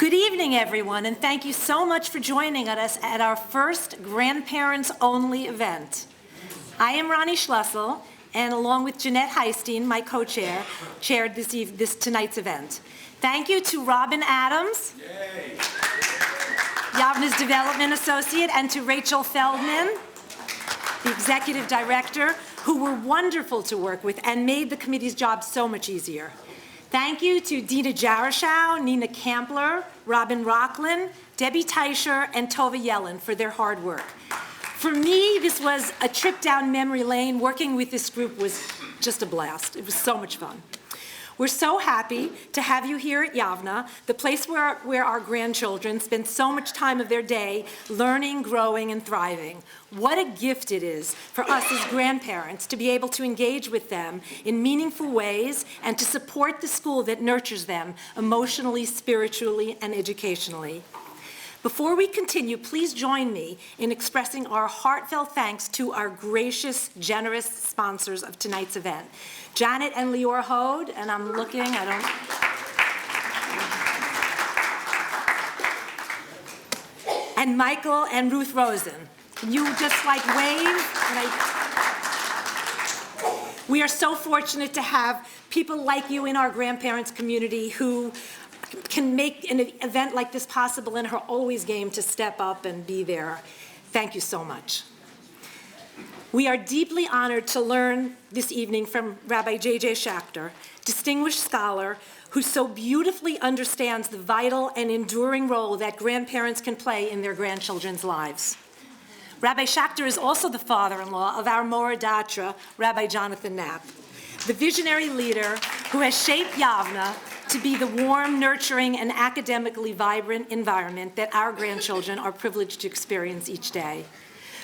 Good evening, everyone, and thank you so much for joining us at our first grandparents-only event. I am Ronnie Schlussel, and along with Jeanette Heistein, my co-chair, chaired tonight's event. Thank you to Robin Adams, Yavneh's Development Associate, and to Rachel Feldman, the Executive Director, who were wonderful to work with and made the committee's job so much easier. Thank you to Dina Jaraschow, Nina Kampler, Robin Rocklin, Debbie Teicher, and Tova Yellen for their hard work. For me, this was a trip down memory lane. Working with this group was just a blast. It was so much fun. We're so happy to have you here at Yavneh, the place where our grandchildren spend so much time of their day learning, growing, and thriving. What a gift it is for us as grandparents to be able to engage with them in meaningful ways and to support the school that nurtures them emotionally, spiritually, and educationally. Before we continue, please join me in expressing our heartfelt thanks to our gracious, generous sponsors of tonight's event. Janet and Lior Hode, and I'm looking, and Michael and Ruth Rosen. Can you just wave? We are so fortunate to have people like you in our grandparents community who can make an event like this possible and are always game to step up and be there. Thank you so much. We are deeply honored to learn this evening from Rabbi J.J. Schacter, distinguished scholar who so beautifully understands the vital and enduring role that grandparents can play in their grandchildren's lives. Rabbi Schacter is also the father-in-law of our Mora Datra, Rabbi Jonathan Knapp, the visionary leader who has shaped Yavneh to be the warm, nurturing, and academically vibrant environment that our grandchildren are privileged to experience each day.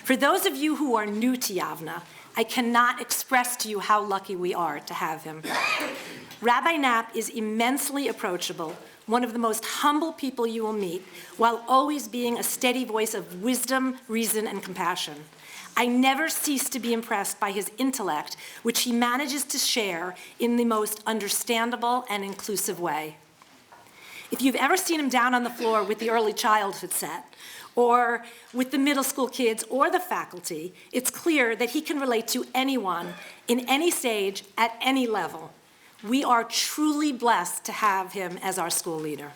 For those of you who are new to Yavneh, I cannot express to you how lucky we are to have him. Rabbi Knapp is immensely approachable, one of the most humble people you will meet, while always being a steady voice of wisdom, reason, and compassion. I never cease to be impressed by his intellect, which he manages to share in the most understandable and inclusive way. If you've ever seen him down on the floor with the early childhood set, or with the middle school kids or the faculty, it's clear that he can relate to anyone in any stage at any level. We are truly blessed to have him as our school leader.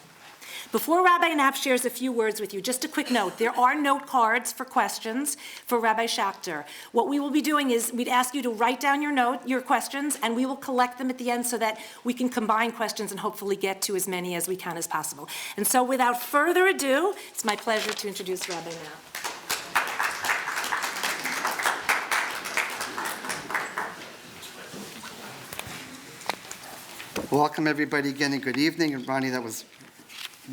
Before Rabbi Knapp shares a few words with you, just a quick note. There are note cards for questions for Rabbi Schacter. What we will be doing is we'd ask you to write down your questions, and we will collect them at the end so that we can combine questions and hopefully get to as many as we can as possible. And so without further ado, it's my pleasure to introduce Rabbi Knapp. Welcome everybody again, and good evening. And Ronnie, that was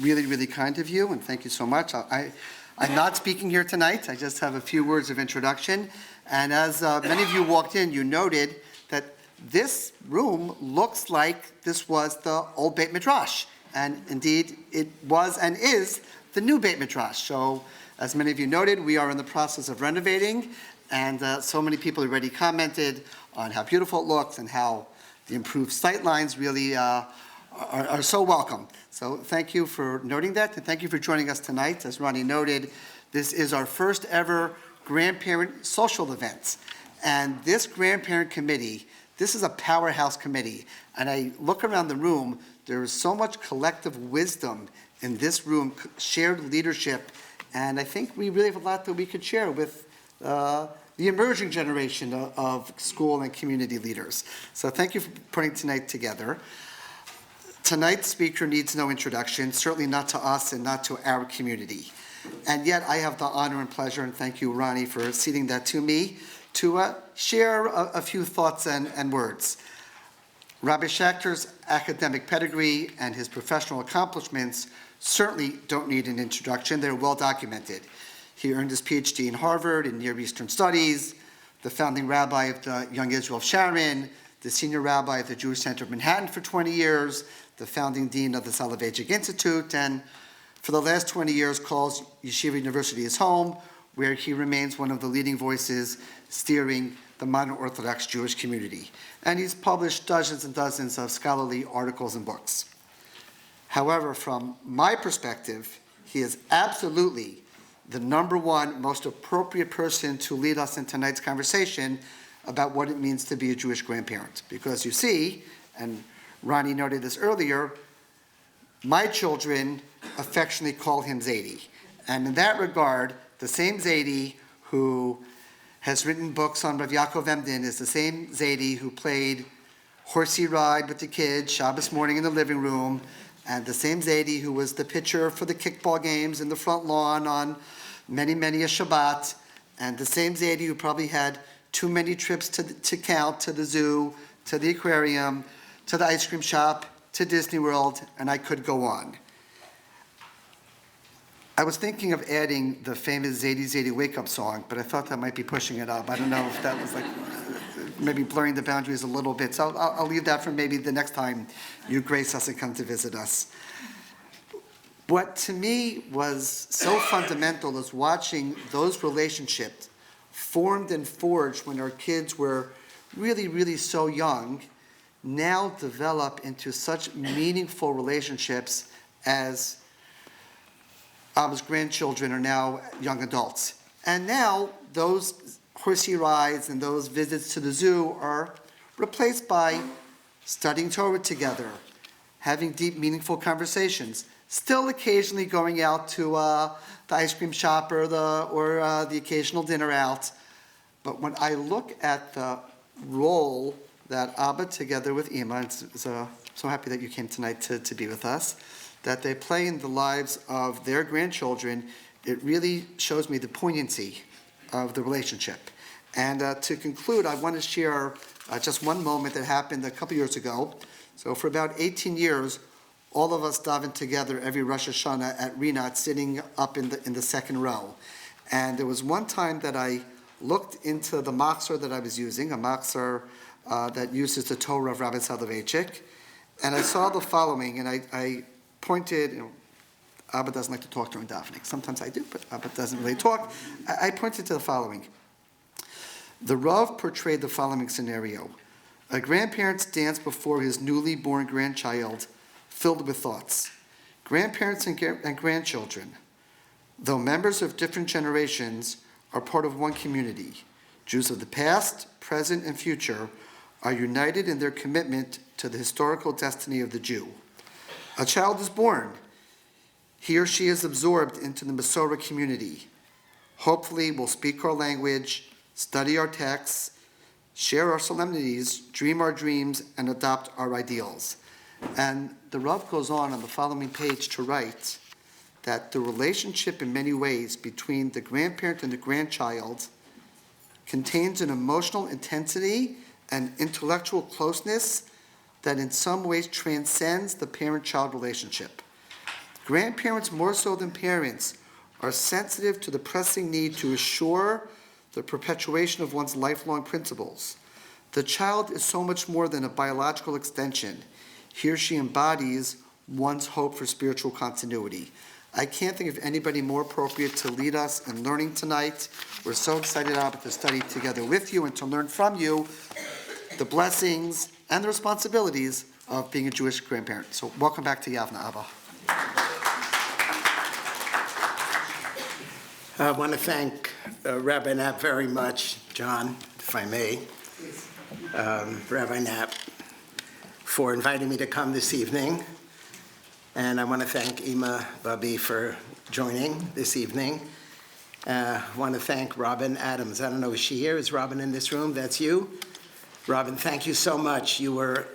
really, really kind of you, and thank you so much. I'm not speaking here tonight. I just have a few words of introduction. And as many of you walked in, you noted that this room looks like this was the old Beit Midrash. And indeed, it was and is the new Beit Midrash. So as many of you noted, we are in the process of renovating, and so many people already commented on how beautiful it looks and how the improved sight lines really are so welcome. So thank you for noting that, and thank you for joining us tonight. As Ronnie noted, this is our first ever grandparent social event. And this grandparent committee, this is a powerhouse committee. And I look around the room, there is so much collective wisdom in this room, shared leadership, and I think we really have a lot that we could share with the emerging generation of school and community leaders. So thank you for putting tonight together. Tonight's speaker needs no introduction, certainly not to us and not to our community. And yet I have the honor and pleasure, and thank you, Ronnie, for ceding that to me, to share a few thoughts and words. Rabbi Schacter's academic pedigree and his professional accomplishments certainly don't need an introduction. They're well documented. He earned his PhD in Harvard in Near Eastern Studies, the founding rabbi of the Young Israel of Sharon, the senior rabbi of the Jewish Center of Manhattan for 20 years, the founding dean of the Soloveitchik Institute, and for the last 20 years calls Yeshiva University his home, where he remains one of the leading voices steering the modern Orthodox Jewish community. And he's published dozens and dozens of scholarly articles and books. However, from my perspective, he is absolutely the number one most appropriate person to lead us in tonight's conversation about what it means to be a Jewish grandparent. Because you see, and Ronnie noted this earlier, my children affectionately call him Zadie. And in that regard, the same Zadie who has written books on Rav Yaakov Emden is the same Zadie who played horsey ride with the kids Shabbos morning in the living room, and the same Zadie who was the pitcher for the kickball games in the front lawn on many, many a Shabbat, and the same Zadie who probably had too many trips to count, to the zoo, to the aquarium, to the ice cream shop, to Disney World, and I could go on. I was thinking of adding the famous Zadie Zadie Wake Up song, but I thought that might be pushing it up. I don't know if that was like maybe blurring the boundaries a little bit. So I'll leave that for maybe the next time you grace us and come to visit us. What to me was so fundamental is watching those relationships formed and forged when our kids were really, really so young, now develop into such meaningful relationships as Abba's grandchildren are now young adults. And now those horsey rides and those visits to the zoo are replaced by studying Torah together, having deep, meaningful conversations, still occasionally going out to the ice cream shop or the occasional dinner out. But when I look at the role that Abba, together with Ima, and so happy that you came tonight to be with us, that they play in the lives of their grandchildren, it really shows me the poignancy of the relationship. And to conclude, I want to share just one moment that happened a couple years ago. So for about 18 years, all of us davened together every Rosh Hashanah at Rinat, sitting up in the second row. And there was one time that I looked into the machzor that I was using, a machzor that uses the Torah of Rabbi Soloveitchik, and I saw the following, and I pointed, Abba doesn't like to talk during davening. Sometimes I do, but Abba doesn't really talk. I pointed to the following. The Rav portrayed the following scenario. A grandparent stands before his newly born grandchild, filled with thoughts. Grandparents and grandchildren, though members of different generations, are part of one community. Jews of the past, present, and future are united in their commitment to the historical destiny of the Jew. A child is born. He or she is absorbed into the Masorah community. Hopefully, we'll speak our language, study our texts, share our solemnities, dream our dreams, and adopt our ideals. And the Rav goes on the following page to write that the relationship in many ways between the grandparent and the grandchild contains an emotional intensity and intellectual closeness that in some ways transcends the parent-child relationship. Grandparents, more so than parents, are sensitive to the pressing need to assure the perpetuation of one's lifelong principles. The child is so much more than a biological extension. He or she embodies one's hope for spiritual continuity. I can't think of anybody more appropriate to lead us in learning tonight. We're so excited to study together with you and to learn from you the blessings and the responsibilities of being a Jewish grandparent. So welcome back to Yavneh, Abba. I want to thank Rabbi Knapp very much, John, if I may, Rabbi Knapp, for inviting me to come this evening. And I want to thank Ima Babi for joining this evening. I want to thank Robin Adams. I don't know, is she here? Is Robin in this room? That's you? Robin, thank you so much. You were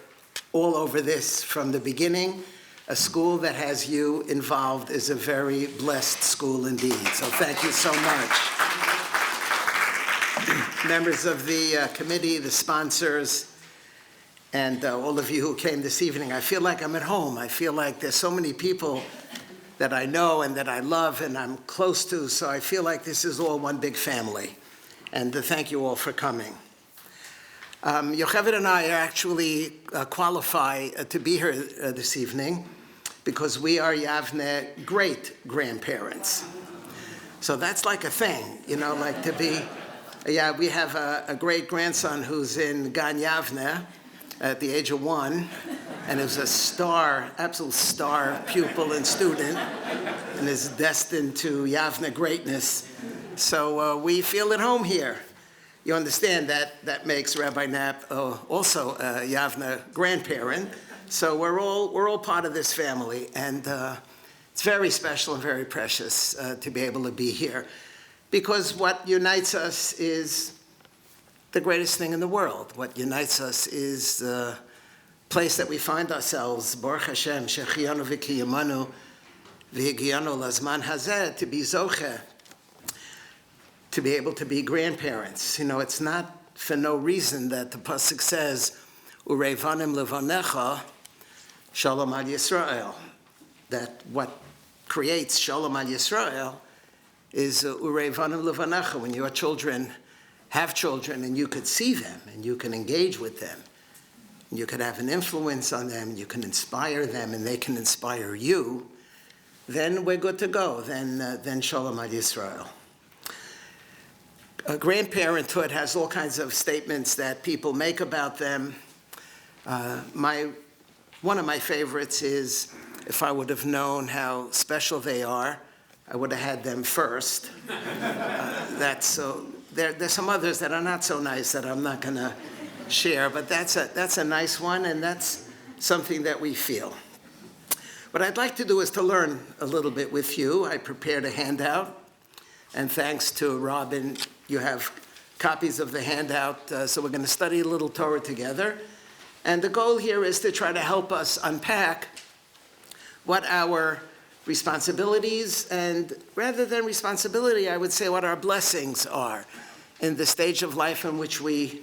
all over this from the beginning. A school that has you involved is a very blessed school indeed. So thank you so much. Members of the committee, the sponsors, and all of you who came this evening, I feel like I'm at home. I feel like there's so many people that I know and that I love and I'm close to, so I feel like this is all one big family. And thank you all for coming. Yocheved and I actually qualify to be here this evening because we are Yavneh great-grandparents. So that's like a thing, like to be, we have a great-grandson who's in Gan Yavneh at the age of 1, and is a star, absolute star pupil and student, and is destined to Yavneh greatness. So we feel at home here. You understand that makes Rabbi Knapp also a Yavneh grandparent. So we're all part of this family, and it's very special and very precious to be able to be here, because what unites us is the greatest thing in the world. What unites us is the place that we find ourselves, Baruch Hashem, Shechianu v'kiyamanu v'higianu lazman hazeh, to be zocheh, to be able to be grandparents. You know, it's not for no reason that the pasuk says, Ureivanim levanecha, shalom al Yisrael. That what creates shalom al Yisrael is Ureivanim levanecha, when your children have children and you could see them and you can engage with them. You could have an influence on them, you can inspire them, and they can inspire you, then we're good to go. Then shalom al Yisrael. Grandparenthood has all kinds of statements that people make about them. One of my favorites is, if I would have known how special they are, I would have had them first. There's some others that are not so nice that I'm not going to share, but that's a nice one, and that's something that we feel. What I'd like to do is to learn a little bit with you. I prepared a handout, and thanks to Robin, you have copies of the handout, so we're going to study a little Torah together. And the goal here is to try to help us unpack what our responsibilities, and rather than responsibility, I would say what our blessings are in the stage of life in which we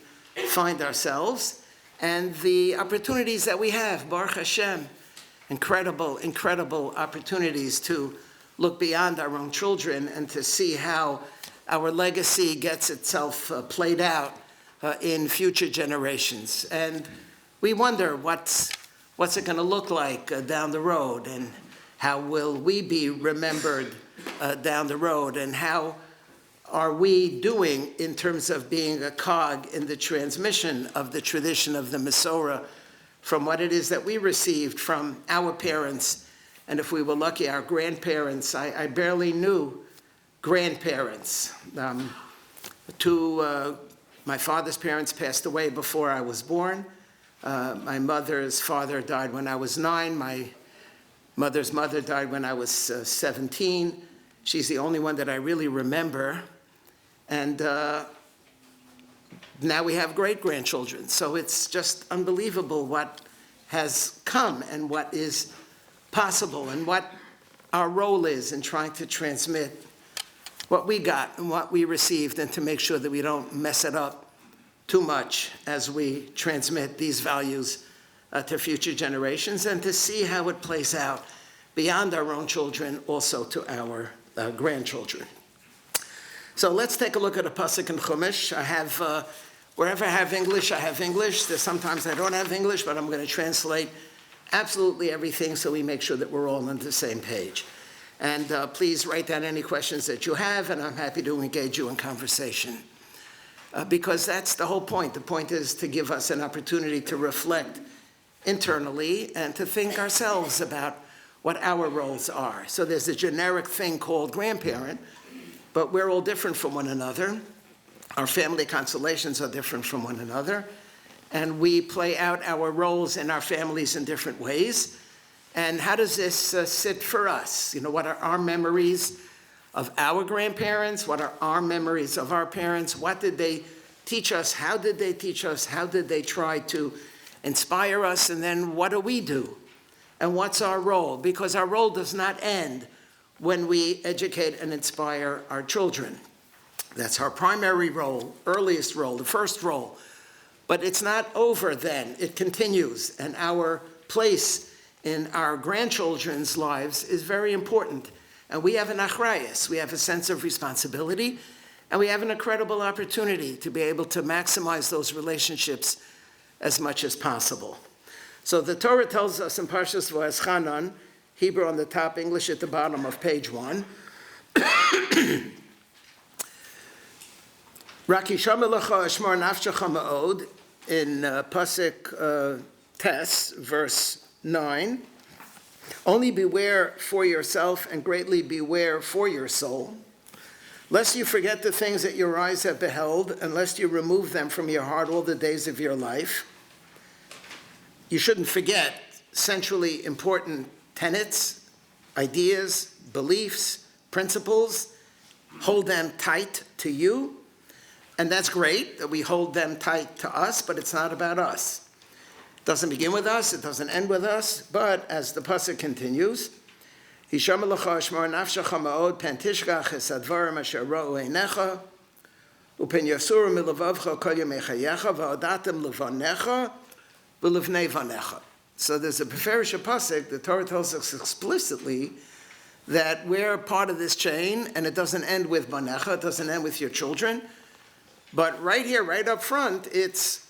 find ourselves, and the opportunities that we have, Baruch Hashem, incredible, incredible opportunities to look beyond our own children and to see how our legacy gets itself played out in future generations. And we wonder what's it going to look like down the road, and how will we be remembered down the road, and how are we doing in terms of being a cog in the transmission of the tradition of the Masorah from what it is that we received from our parents, and if we were lucky, our grandparents. I barely knew grandparents. My father's parents passed away before I was born. My mother's father died when I was 9. My mother's mother died when I was 17. She's the only one that I really remember. And now we have great-grandchildren. So it's just unbelievable what has come and what is possible and what our role is in trying to transmit what we got and what we received, and to make sure that we don't mess it up too much as we transmit these values to future generations, and to see how it plays out beyond our own children, also to our grandchildren. So let's take a look at a pasuk in Chumash. I have, wherever I have English, I have English. There's sometimes I don't have English, but I'm going to translate absolutely everything so we make sure that we're all on the same page. And please write down any questions that you have, and I'm happy to engage you in conversation. Because that's the whole point. The point is to give us an opportunity to reflect internally and to think ourselves about what our roles are. So there's a generic thing called grandparent, but we're all different from one another. Our family constellations are different from one another, and we play out our roles in our families in different ways. And how does this sit for us? You know, what are our memories of our grandparents? What are our memories of our parents? What did they teach us? How did they teach us? How did they try to inspire us? And then what do we do? And what's our role? Because our role does not end when we educate and inspire our children. That's our primary role, earliest role, the first role. But it's not over then. It continues. And our place in our grandchildren's lives is very important. And we have an achrayus, we have a sense of responsibility, and we have an incredible opportunity to be able to maximize those relationships as much as possible. So the Torah tells us in Parshas Va'eschanan, Hebrew on the top, English at the bottom of page 1, Rakisham elecha eshmor nafshecha ma'od, in Pasuk Tess, verse 9. Only beware for yourself and greatly beware for your soul, lest you forget the things that your eyes have beheld, and lest you remove them from your heart all the days of your life. You shouldn't forget centrally important tenets, ideas, beliefs, principles. Hold them tight to you. And that's great that we hold them tight to us, but it's not about us. It doesn't begin with us, it doesn't end with us, but as the pasuk continues, Hisham lecha shmor nafshecha ma'od pen tishkach es advarim asher ra'u einecha upen yasuru milavavcha kol yemei chayecha va'odatem levanecha v'levnei vanecha. So there's a Beferish pasuk. The Torah tells us explicitly that we're part of this chain, and it doesn't end with banecha, it doesn't end with your children. But right here, right up front, it's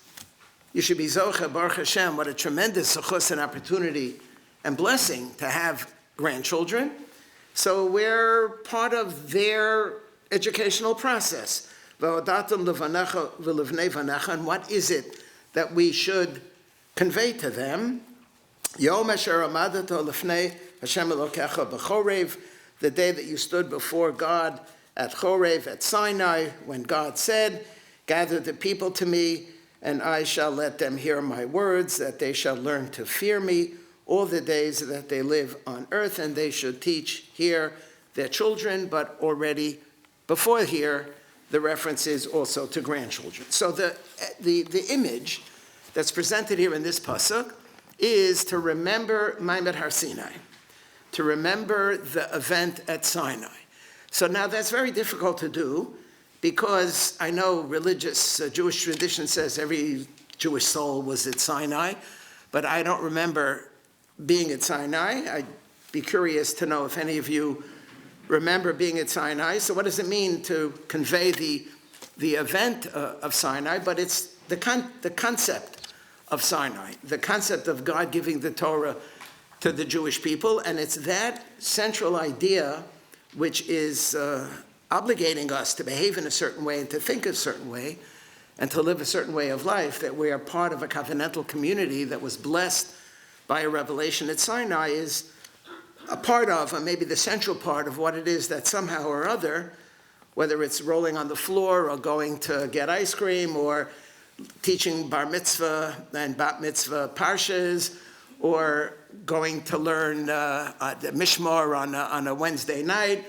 you should be zoche, Baruch Hashem, what a tremendous zechus and opportunity and blessing to have grandchildren. So we're part of their educational process. V'odatem levanecha v'levnei vanecha, and what is it that we should convey to them? Yom asher amadato lefnei Hashem Elokecha b'chorev, the day that you stood before God at Chorev, at Sinai, when God said, gather the people to me, and I shall let them hear my words, that they shall learn to fear me all the days that they live on earth, and they should teach here their children, but already before here, the reference is also to grandchildren. So the image that's presented here in this pasuk is to remember Maimed Har Sinai, to remember the event at Sinai. So now that's very difficult to do, because I know religious Jewish tradition says every Jewish soul was at Sinai, but I don't remember being at Sinai. I'd be curious to know if any of you remember being at Sinai. So what does it mean to convey the event of Sinai? But it's the concept of Sinai, the concept of God giving the Torah to the Jewish people, and it's that central idea which is obligating us to behave in a certain way and to think a certain way and to live a certain way of life, that we are part of a covenantal community that was blessed by a revelation at Sinai, is a part of, or maybe the central part of what it is that somehow or other, whether it's rolling on the floor or going to get ice cream or teaching bar mitzvah and bat mitzvah parshas, or going to learn the mishmar on a Wednesday night,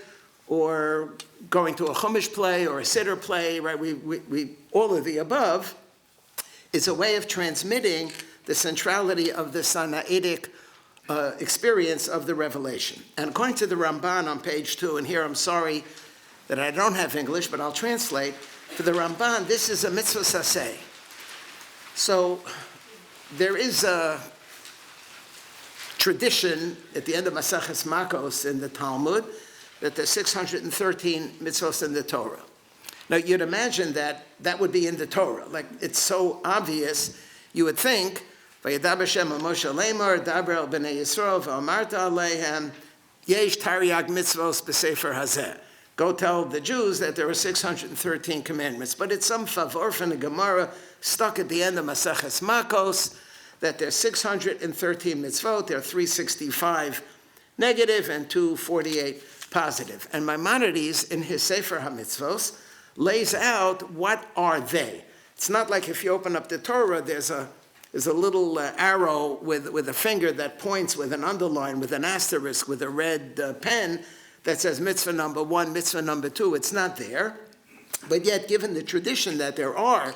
or going to a chumash play or a siddur play, right? We all of the above is a way of transmitting the centrality of the Sinaitic experience of the revelation. And according to the Ramban on page 2, and here I'm sorry that I don't have English, but I'll translate. For the Ramban, this is a mitzvah saseh. So there is a tradition at the end of Maseches Makos in the Talmud that there's 613 mitzvos in the Torah. Now you'd imagine that would be in the Torah. Like, it's so obvious, you would think, Vayidab Hashem Moshe Lemar, Daber el Bnei Yisrael, V'amarta Aleihem, Yesh Tariag mitzvos b'sefer hazeh. Go tell the Jews that there are 613 commandments. But it's some favor from the Gemara stuck at the end of Maseches Makos, that there's 613 mitzvot, there are 365 negative and 248 positive. And Maimonides, in his Sefer HaMitzvos, lays out what are they. It's not like if you open up the Torah, there's a little arrow with a finger that points with an underline, with an asterisk, with a red pen that says mitzvah number 1, mitzvah number 2. It's not there. But yet, given the tradition that there are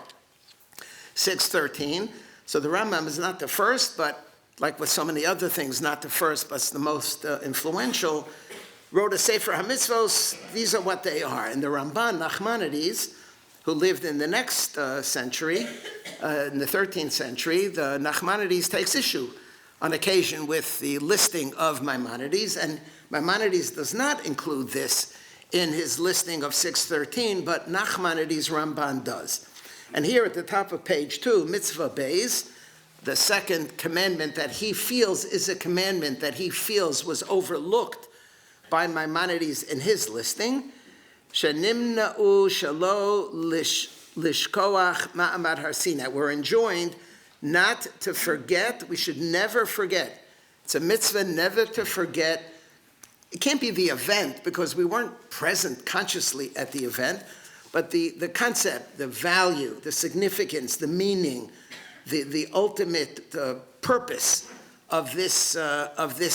613, so the Rambam is not the first, but like with so many other things, not the first, but it's the most influential, wrote a Sefer HaMitzvos. These are what they are. And the Ramban, Nachmanides, who lived in the next century, in the 13th century, the Nachmanides takes issue on occasion with the listing of Maimonides, and Maimonides does not include this in his listing of 613, but Nachmanides Ramban does. And here at the top of page 2, mitzvah beis, the second commandment that he feels is a commandment that he feels was overlooked by Maimonides in his listing, shenimna'u shalo lishkoach ma'amad har Sinai. We're enjoined not to forget. We should never forget. It's a mitzvah never to forget. It can't be the event because we weren't present consciously at the event, but the concept, the value, the significance, the meaning, the ultimate purpose of this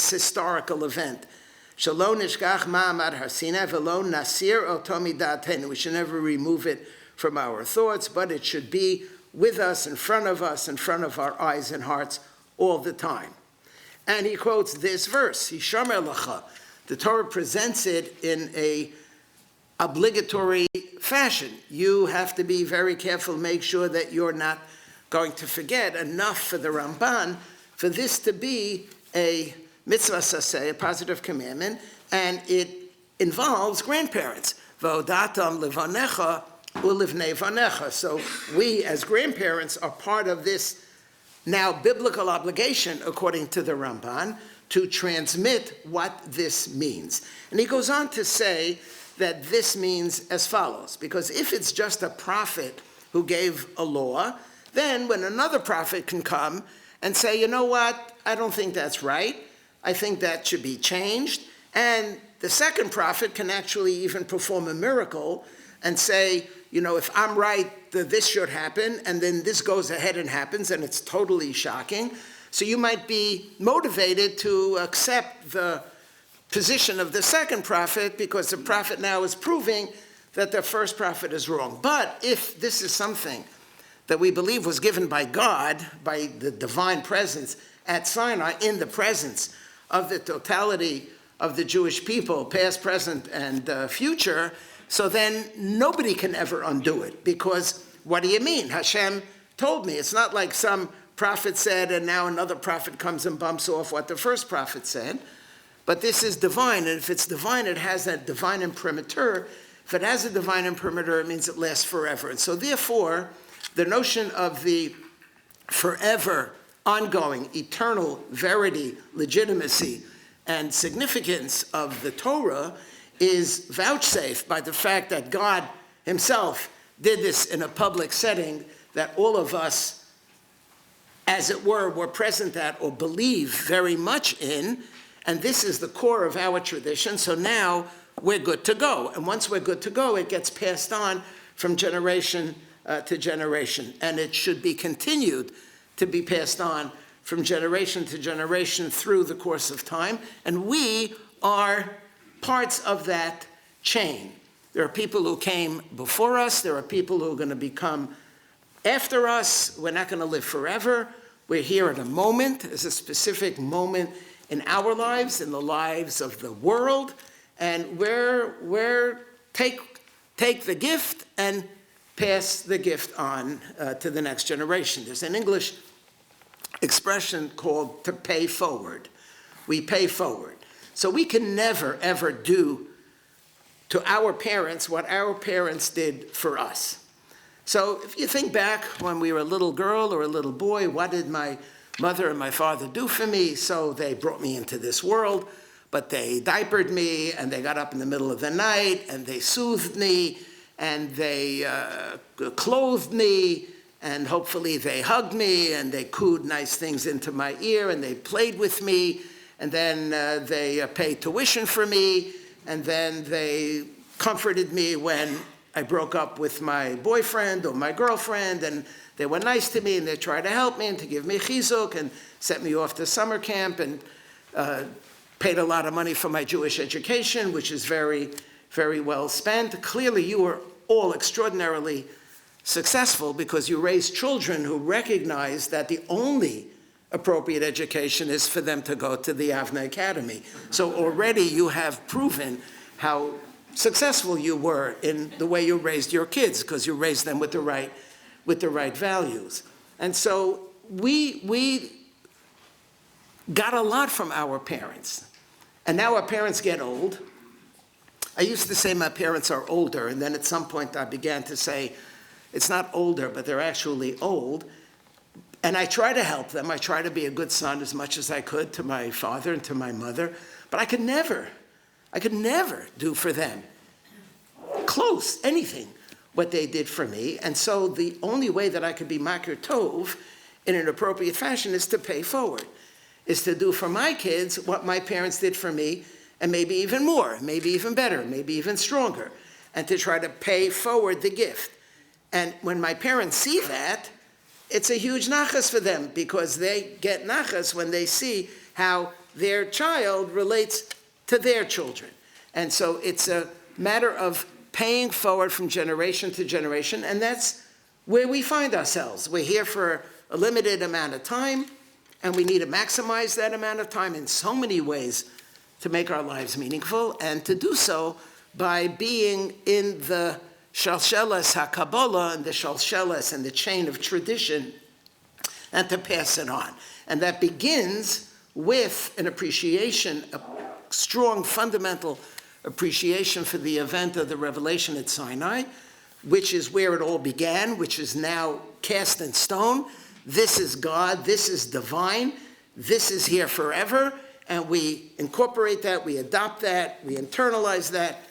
historical event. Shelo nishkach ma'amad har Sinai v'lo nasir oto midatenu. We should never remove it from our thoughts, but it should be with us, in front of our eyes and hearts all the time. And he quotes this verse, Hishomer lecha. The Torah presents it in a obligatory fashion. You have to be very careful, make sure that you're not going to forget. Enough for the Ramban for this to be a mitzvah saseh, a positive commandment, and it involves grandparents. V'odatam levanecha ulivnei vanecha. So we as grandparents are part of this now biblical obligation, according to the Ramban, to transmit what this means. And he goes on to say that this means as follows, because if it's just a prophet who gave a law, then when another prophet can come and say, you know what, I don't think that's right, I think that should be changed, and the second prophet can actually even perform a miracle and say, you know, if I'm right, this should happen, and then this goes ahead and happens, and it's totally shocking. So you might be motivated to accept the position of the second prophet because the prophet now is proving that the first prophet is wrong. But if this is something that we believe was given by God, by the divine presence at Sinai, in the presence of the totality of the Jewish people, past, present, and future, so then nobody can ever undo it. Because what do you mean? Hashem told me. It's not like some prophet said and now another prophet comes and bumps off what the first prophet said. But this is divine, and if it's divine, it has that divine imprimatur. If it has a divine imprimatur, it means it lasts forever. And so therefore, the notion of the forever, ongoing, eternal verity, legitimacy, and significance of the Torah is vouchsafed by the fact that God himself did this in a public setting that all of us, as it were present at or believe very much in, and this is the core of our tradition, so now we're good to go. And once we're good to go, it gets passed on from generation to generation, and it should be continued to be passed on from generation to generation through the course of time, and we are parts of that chain. There are people who came before us, there are people who are going to become after us. We're not going to live forever. We're here at a moment, there's a specific moment in our lives, in the lives of the world, and we're take the gift and pass the gift on to the next generation. There's an English expression called to pay forward. We pay forward. So we can never, ever do to our parents what our parents did for us. So if you think back when we were a little girl or a little boy, what did my mother and my father do for me? So they brought me into this world, but they diapered me, and they got up in the middle of the night, and they soothed me, and they clothed me, and hopefully they hugged me, and they cooed nice things into my ear, and they played with me, and then they paid tuition for me, and then they comforted me when I broke up with my boyfriend or my girlfriend, and they were nice to me, and they tried to help me and to give me chizuk and sent me off to summer camp and paid a lot of money for my Jewish education, which is very, very well spent. Clearly, you were all extraordinarily successful because you raised children who recognize that the only appropriate education is for them to go to the Yavneh Academy. So already you have proven how successful you were in the way you raised your kids, because you raised them with the right values. And so we got a lot from our parents. And now our parents get old. I used to say my parents are older, and then at some point I began to say it's not older, but they're actually old. And I try to help them. I try to be a good son as much as I could to my father and to my mother, but I could never do for them close anything what they did for me. And so the only way that I could be makir tov in an appropriate fashion is to pay forward, is to do for my kids what my parents did for me, and maybe even more, maybe even better, maybe even stronger, and to try to pay forward the gift. And when my parents see that, it's a huge nachas for them, because they get nachas when they see how their child relates to their children. And so it's a matter of paying forward from generation to generation, and that's where we find ourselves. We're here for a limited amount of time, and we need to maximize that amount of time in so many ways to make our lives meaningful, and to do so by being in the shalshelas ha-Kabbalah, and the shalshelas and the chain of tradition, and to pass it on. And that begins with an appreciation, a strong fundamental appreciation for the event of the revelation at Sinai, which is where it all began, which is now cast in stone. This is God, this is divine, this is here forever, and we incorporate that, we adopt that, we internalize that,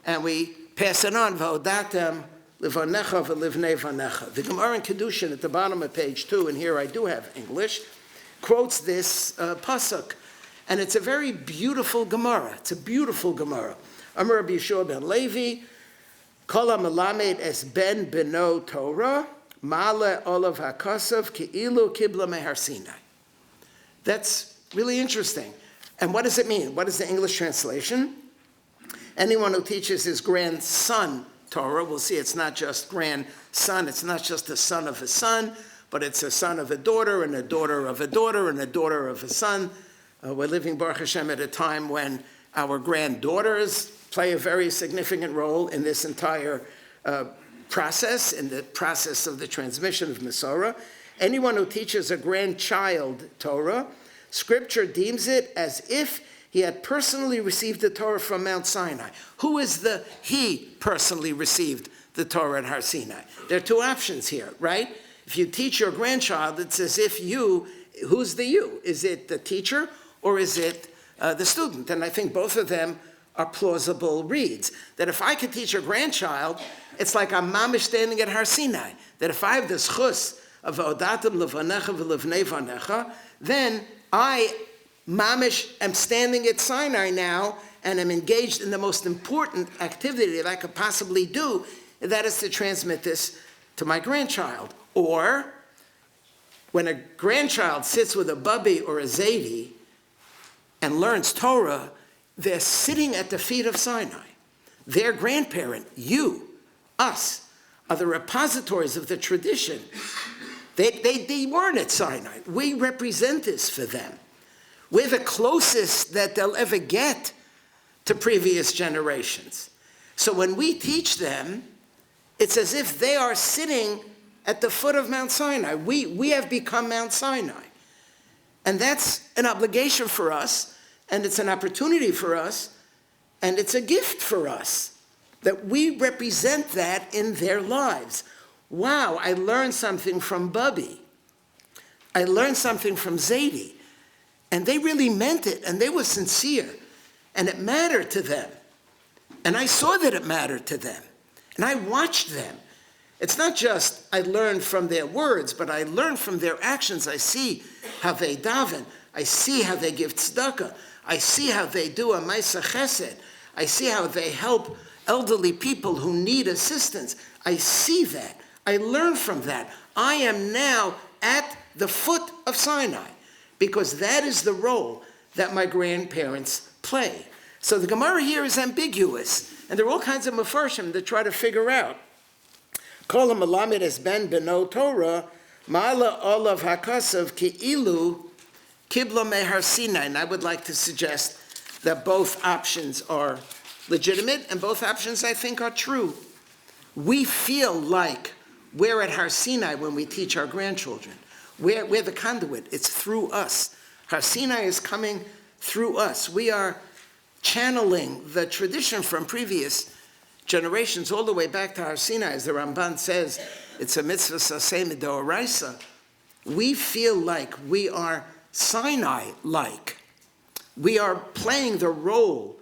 and we pass it on. V'odatem levanecha v'livnei vanecha. The Gemara in Kedushin at the bottom of page 2, and here I do have English, quotes this pasuk, and it's a very beautiful Gemara. It's a beautiful Gemara. Amar Rabbi Yeshua ben Levi, Kol ha-melamed es ben beno Torah, ma'ale olav hakasav ki'ilu kibla mehar Sinai. That's really interesting. And what does it mean? What is the English translation? Anyone who teaches his grandson Torah will see it's not just grandson, it's not just the son of a son, but it's a son of a daughter, and a daughter of a daughter, and a daughter of a son. We're living, Baruch Hashem, at a time when our granddaughters play a very significant role in this entire process, in the process of the transmission of Masorah. Anyone who teaches a grandchild Torah, Scripture deems it as if he had personally received the Torah from Mount Sinai. Who is the he personally received the Torah at Har Sinai? There are two options here, right? If you teach your grandchild, it's as if you, who's the you? Is it the teacher or is it the student? And I think both of them are plausible reads. That if I could teach a grandchild, it's like I'm mamish standing at Har Sinai. That if I have this chus of Odatim levanecha v'livnei vanecha, then I, mamish, am standing at Sinai now, and am engaged in the most important activity that I could possibly do, and that is to transmit this to my grandchild. Or, when a grandchild sits with a bubby or a zaidi and learns Torah, they're sitting at the feet of Sinai. Their grandparent, you, us, are the repositories of the tradition. They weren't at Sinai. We represent this for them. We're the closest that they'll ever get to previous generations. So when we teach them, it's as if they are sitting at the foot of Mount Sinai. We have become Mount Sinai. And that's an obligation for us, and it's an opportunity for us, and it's a gift for us that we represent that in their lives. Wow, I learned something from Bubby. I learned something from Zaidi. And they really meant it, and they were sincere, and it mattered to them. And I saw that it mattered to them, and I watched them. It's not just I learned from their words, but I learned from their actions. I see how they daven. I see how they give tzedakah. I see how they do a ma'aseh chesed. I see how they help elderly people who need assistance. I see that. I learn from that. I am now at the foot of Sinai, because that is the role that my grandparents play. So the Gemara here is ambiguous, and there are all kinds of mefarshim that try to figure out. Kol ha-melamed es ben beno Torah, ma'ala olav hakasav ki'ilu kibla mehar Sinai. And I would like to suggest that both options are legitimate, and both options, I think, are true. We feel like we're at Har Sinai when we teach our grandchildren. We're the conduit. It's through us. Har Sinai is coming through us. We are channeling the tradition from previous generations all the way back to Har Sinai. As the Ramban says, it's a mitzvah saseh midoraisa. We feel like we are Sinai-like. We are playing the role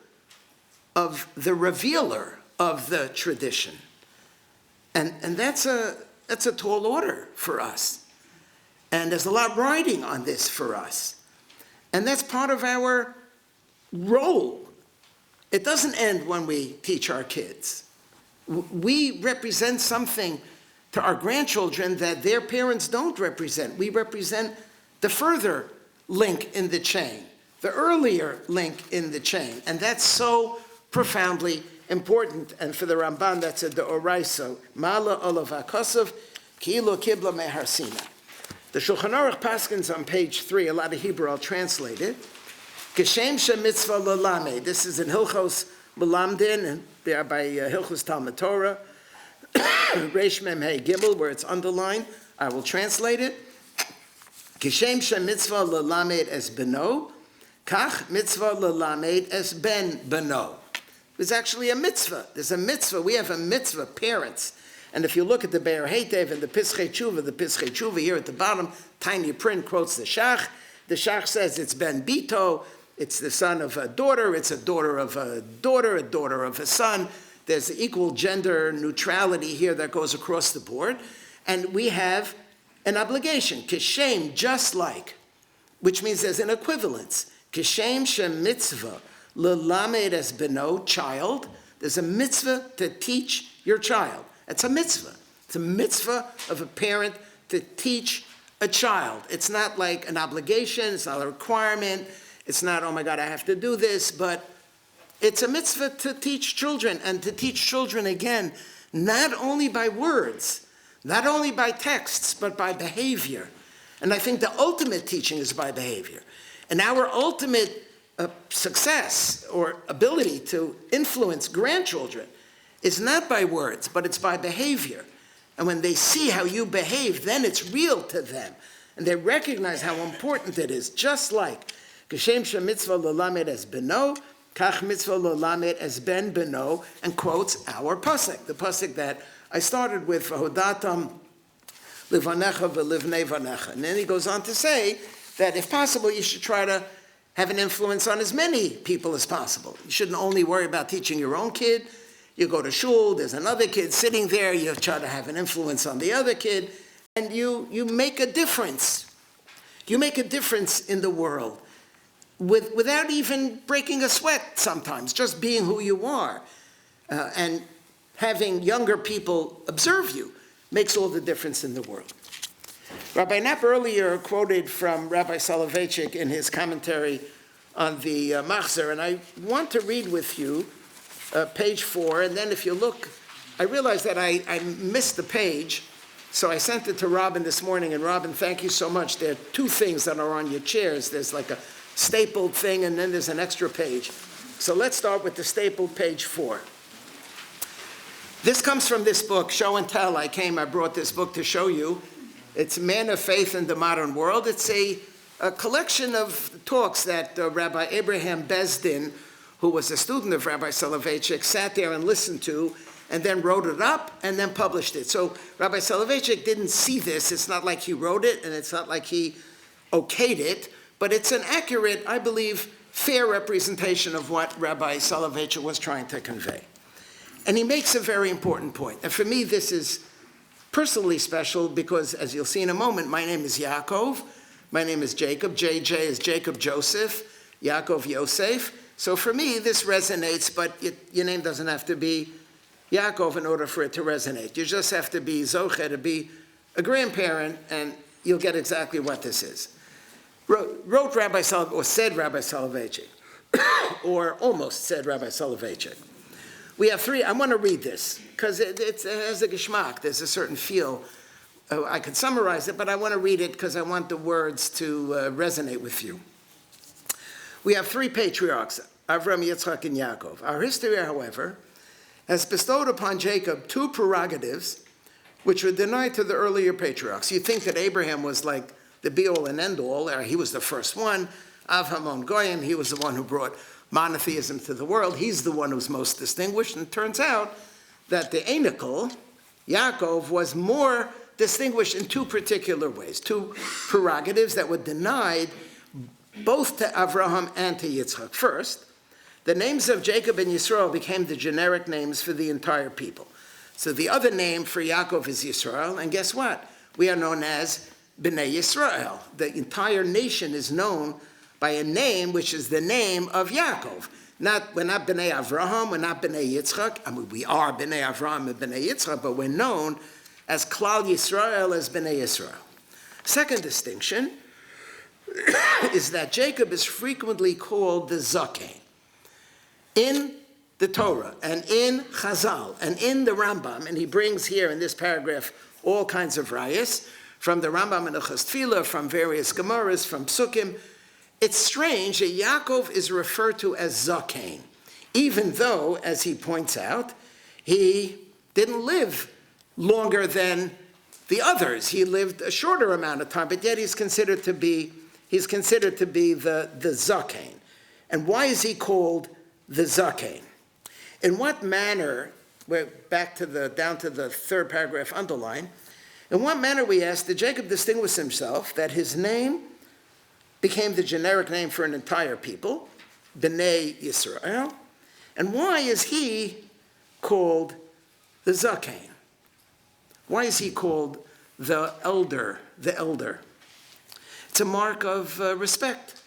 of the revealer of the tradition. And that's a tall order for us. And there's a lot riding on this for us. And that's part of our role. It doesn't end when we teach our kids. We represent something to our grandchildren that their parents don't represent. We represent the further link in the chain, the earlier link in the chain. And that's so profoundly important. And for the Ramban, that's a de'oraiso. Mala olav hakosov, ki'ilo kibla meharsina. The Shulchan Aruch paskins on page 3, a lot of Hebrew, I'll translate it. Geshem she mitzvah lelamed. This is in Hilchos Melamdin, and there by Hilchos Talmud Torah, Reish Mem Hey Gimel, where it's underlined. I will translate it. Geshem she mitzvah lelamed es beno, kach mitzvah lelamed es ben beno. There's actually a mitzvah. There's a mitzvah. We have a mitzvah, parents. And if you look at the Be'er Heitev and the Pischei Tshuva here at the bottom, tiny print quotes the Shach. The Shach says it's Ben Bito, it's the son of a daughter, it's a daughter of a daughter of a son. There's equal gender neutrality here that goes across the board. And we have an obligation, kishem, just like, which means there's an equivalence. Kishem shem mitzvah, lelamed es beno, child. There's a mitzvah to teach your child. It's a mitzvah. It's a mitzvah of a parent to teach a child. It's not like an obligation. It's not a requirement. It's not, oh my God, I have to do this. But it's a mitzvah to teach children, and to teach children, again, not only by words, not only by texts, but by behavior. And I think the ultimate teaching is by behavior. And our ultimate success or ability to influence grandchildren is not by words, but it's by behavior. And when they see how you behave, then it's real to them. And they recognize how important it is, just like Geshem mitzvah lelamed es beno, kach mitzvah lelamed es ben beno, and quotes our pasuk, the pasuk that I started with, v'hodatam livanecha v'livnei vanecha. And then he goes on to say that if possible, you should try to have an influence on as many people as possible. You shouldn't only worry about teaching your own kid. You go to shul, there's another kid sitting there, you try to have an influence on the other kid, and you make a difference. You make a difference in the world without even breaking a sweat sometimes, just being who you are. And having younger people observe you makes all the difference in the world. Rabbi Knapp earlier quoted from Rabbi Soloveitchik in his commentary on the Machzor, and I want to read with you page 4, and then if you look, I realized that I missed the page, so I sent it to Robin this morning, and Robin, thank you so much. There are 2 things that are on your chairs. There's like a stapled thing, and then there's an extra page. So let's start with the stapled page 4. This comes from this book, Show and Tell. I brought this book to show you. It's Man of Faith in the Modern World. It's a collection of talks that Rabbi Abraham Bezdin, who was a student of Rabbi Soloveitchik, sat there and listened to, and then wrote it up, and then published it. So Rabbi Soloveitchik didn't see this. It's not like he wrote it, and it's not like he okayed it, but it's an accurate, I believe, fair representation of what Rabbi Soloveitchik was trying to convey. And he makes a very important point. And for me, this is personally special because, as you'll see in a moment, my name is Yaakov, my name is Jacob, JJ is Jacob Joseph, Yaakov Yosef. So for me, this resonates, but your name doesn't have to be Yaakov in order for it to resonate. You just have to be Zoche, to be a grandparent, and you'll get exactly what this is. Wrote Rabbi Soloveitchik, or said Rabbi Soloveitchik, or almost said Rabbi Soloveitchik. We have 3, I want to read this, because it has a geschmack, there's a certain feel. I could summarize it, but I want to read it because I want the words to resonate with you. We have 3 patriarchs, Avram, Yitzchak, and Yaakov. Our history, however, has bestowed upon Jacob 2 prerogatives which were denied to the earlier patriarchs. You think that Abraham was like the be-all and end-all, or he was the first one. Avram Goyim, he was the one who brought monotheism to the world. He's the one who's most distinguished. And it turns out that the Enochal, Yaakov, was more distinguished in 2 particular ways, 2 prerogatives that were denied both to Avraham and to Yitzchak. First, the names of Jacob and Yisrael became the generic names for the entire people. So the other name for Yaakov is Yisrael, and guess what? We are known as Bnei Yisrael. The entire nation is known by a name which is the name of Yaakov. We're not Bnei Avraham, we're not Bnei Yitzchak. I mean, we are Bnei Avraham and Bnei Yitzchak, but we're known as Klal Yisrael, as Bnei Yisrael. Second distinction is that Jacob is frequently called the Zaken. In the Torah and in Chazal and in the Rambam, and he brings here in this paragraph all kinds of rayas, from the Rambam and the Tefillah, from various Gemaras, from Psukim. It's strange that Yaakov is referred to as Zaken, even though, as he points out, he didn't live longer than the others. He lived a shorter amount of time, but yet he's considered to be the Zaken. And why is he called the Zaken? In what manner, we're down to the third paragraph underline, in what manner, we ask, did Jacob distinguish himself that his name became the generic name for an entire people, Bnei Yisrael? And why is he called the Zaken? Why is he called the elder, the elder? It's a mark of respect.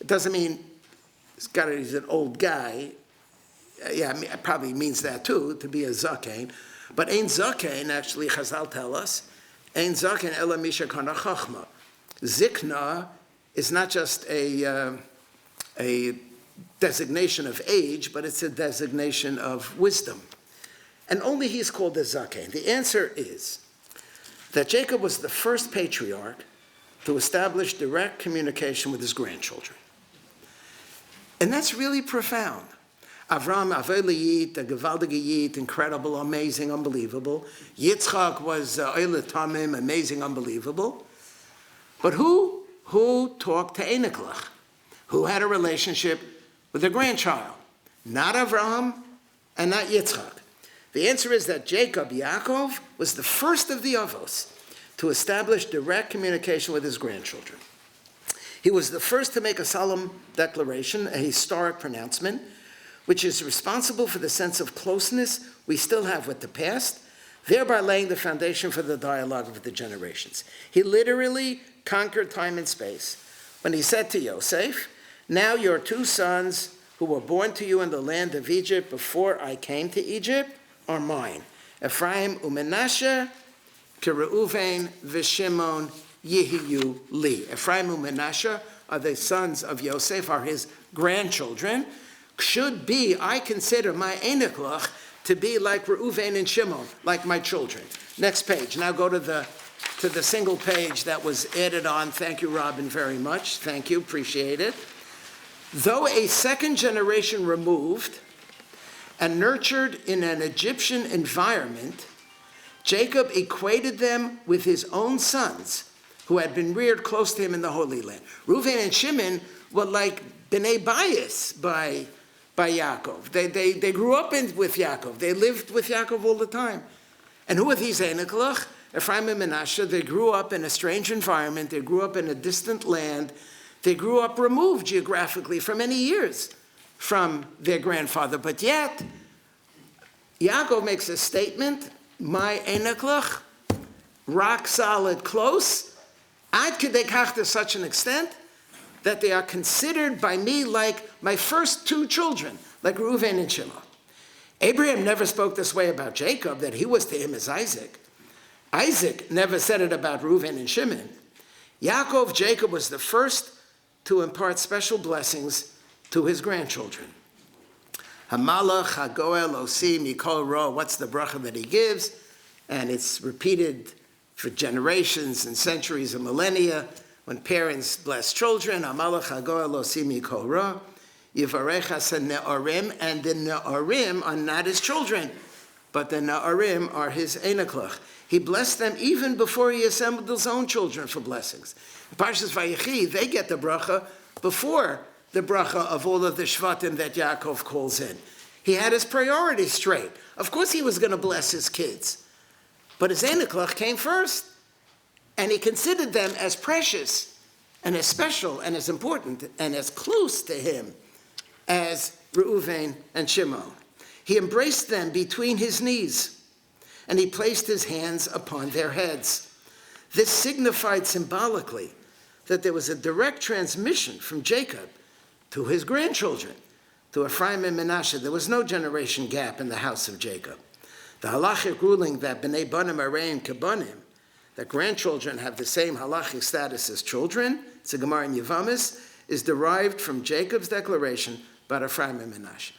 It doesn't mean he's an old guy. Yeah, it probably means that too, to be a Zaken. But Ein Zaken, actually, Chazal tell us, Ein Zaken ela misha kana chachma. Zikna is not just a designation of age, but it's a designation of wisdom. And only he's called the Zaken. The answer is that Jacob was the first patriarch to establish direct communication with his grandchildren. And that's really profound. Avram, Aveliyit, a gewaldige Yid, incredible, amazing, unbelievable. Yitzchak was Oile Tamim, amazing, unbelievable. But who talked to Enoch? Who had a relationship with a grandchild? Not Avraham and not Yitzchak. The answer is that Jacob, Yaakov, was the first of the Avos to establish direct communication with his grandchildren. He was the first to make a solemn declaration, a historic pronouncement, which is responsible for the sense of closeness we still have with the past, thereby laying the foundation for the dialogue of the generations. He literally conquered time and space when he said to Yosef, now your two sons who were born to you in the land of Egypt before I came to Egypt are mine. Ephraim u'Menashe, Reuven v'Shimon yihiyu li. Ephraim u'Menashe are the sons of Yosef, are his grandchildren. Should be, I consider my Enoch to be like Reuven and Shimon, like my children. Next page. Now go to the single page that was added on. Thank you, Robin, very much. Thank you, appreciate it. Though a second generation removed and nurtured in an Egyptian environment, Jacob equated them with his own sons, who had been reared close to him in the Holy Land. Reuven and Shimon were like Bnei Bayis by Yaakov. They grew up with Yaakov. They lived with Yaakov all the time. And who are these Enoch? Ephraim and Menashe. They grew up in a strange environment. They grew up in a distant land. They grew up removed geographically for many years from their grandfather. But yet, Yaakov makes a statement, my Enoch, rock solid close, ad kedei kach, to such an extent that they are considered by me like my first two children, like Reuven and Shimon. Abraham never spoke this way about Jacob, that he was to him as Isaac. Isaac never said it about Reuven and Shimon. Jacob was the first to impart special blessings to his grandchildren. Hamalach hagoel osi mikol ro, what's the bracha that he gives? And it's repeated for generations and centuries and millennia. When parents bless children, Hamalach hagoel osi mikol ro, yivarechas ne'orim, and the ne'orim are not his children, but the ne'orim are his Enoch. He blessed them even before he assembled his own children for blessings. In Parshas Vayechi, they get the bracha before the bracha of all of the Shvatim that Yaakov calls in. He had his priorities straight. Of course he was going to bless his kids, but his Enoch came first, and he considered them as precious and as special and as important and as close to him as Reuven and Shimon. He embraced them between his knees, and he placed his hands upon their heads. This signified symbolically that there was a direct transmission from Jacob to his grandchildren, to Ephraim and Manasseh. There was no generation gap in the house of Jacob. The halachic ruling that b'nei banim arein kebanim, that grandchildren have the same halachic status as children, it's a Gemara in Yevamos, is derived from Jacob's declaration about Ephraim and Manasseh.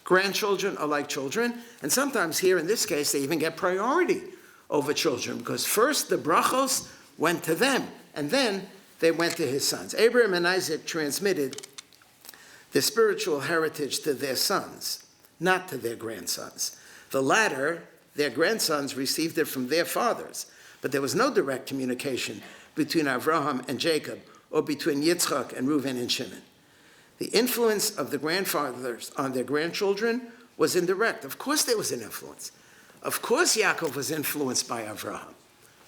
Grandchildren are like children, and sometimes here in this case they even get priority over children, because first the brachos went to them, and then they went to his sons. Abraham and Isaac transmitted the spiritual heritage to their sons, not to their grandsons. The latter, their grandsons, received it from their fathers, but there was no direct communication between Avraham and Jacob, or between Yitzchak and Reuven and Shimon. The influence of the grandfathers on their grandchildren was indirect. Of course there was an influence. Of course Yaakov was influenced by Avraham.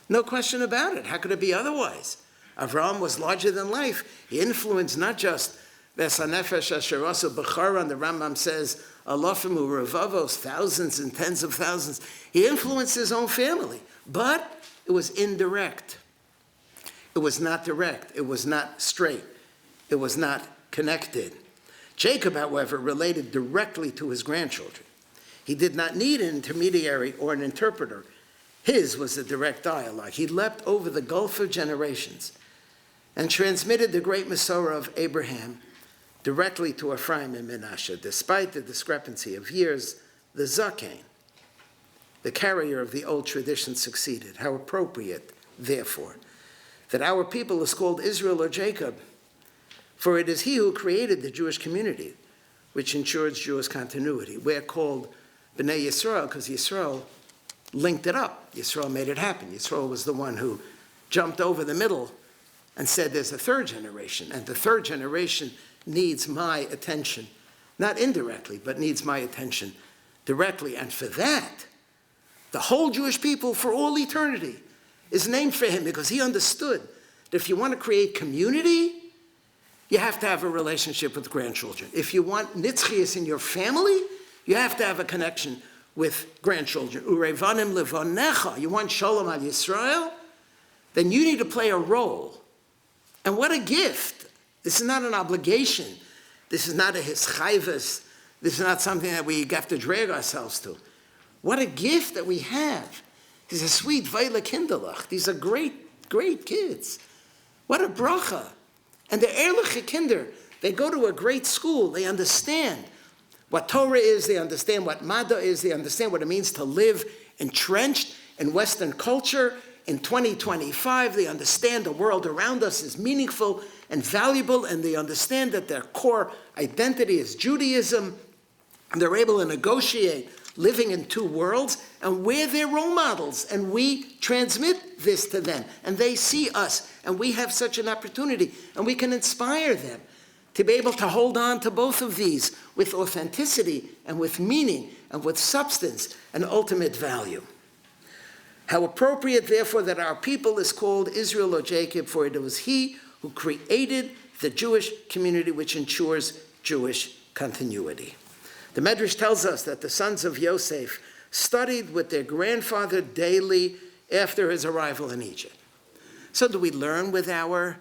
No question about it. How could it be otherwise? Avraham was larger than life. He influenced not just Vesanefesh Asherasu B'charan, the Rambam says, Alofim Urevavos, thousands and tens of thousands. He influenced his own family, but it was indirect. It was not direct. It was not straight. It was not connected. Jacob, however, related directly to his grandchildren. He did not need an intermediary or an interpreter. His was a direct dialogue. He leapt over the gulf of generations and transmitted the great Masorah of Abraham directly to Ephraim and Manasseh. Despite the discrepancy of years, the Zaken, the carrier of the old tradition, succeeded. How appropriate, therefore, that our people is called Israel or Jacob, for it is he who created the Jewish community, which ensures Jewish continuity. We're called B'nai Yisrael because Yisrael linked it up. Yisrael made it happen. Yisrael was the one who jumped over the middle and said there's a third generation, and the third generation needs my attention, not indirectly, but needs my attention directly. And for that, the whole Jewish people for all eternity is named for him, because he understood that if you want to create community, you have to have a relationship with grandchildren. If you want nitzchias in your family, you have to have a connection with grandchildren. Urevanim levonecha, you want shalom al Yisrael, then you need to play a role. And what a gift. This is not an obligation. This is not a hischayvus. This is not something that we have to drag ourselves to. What a gift that we have. These are sweet Weile Kinderlach. These are great, great kids. What a bracha. And the ehrliche Kinder, they go to a great school. They understand what Torah is. They understand what Mada is. They understand what it means to live entrenched in Western culture. In 2025, they understand the world around us is meaningful and valuable, and they understand that their core identity is Judaism, and they're able to negotiate living in two worlds, and we're their role models, and we transmit this to them, and they see us, and we have such an opportunity, and we can inspire them to be able to hold on to both of these with authenticity and with meaning and with substance and ultimate value. How appropriate, therefore, that our people is called Israel or Jacob, for it was he who created the Jewish community, which ensures Jewish continuity. The Medrash tells us that the sons of Yosef studied with their grandfather daily after his arrival in Egypt. So do we learn with our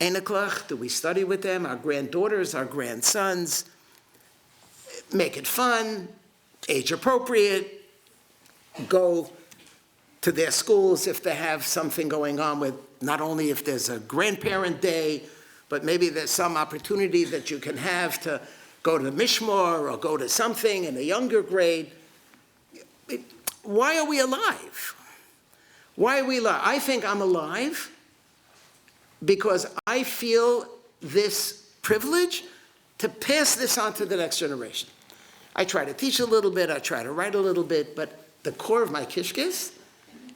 Eneklach? Do we study with them, our granddaughters, our grandsons? Make it fun, age appropriate, go to their schools if they have something going on with, not only if there's a grandparent day, but maybe there's some opportunity that you can have to go to Mishmor or go to something in a younger grade. Why are we alive? Why are we alive? I think I'm alive because I feel this privilege to pass this on to the next generation. I try to teach a little bit, I try to write a little bit, but the core of my kishkis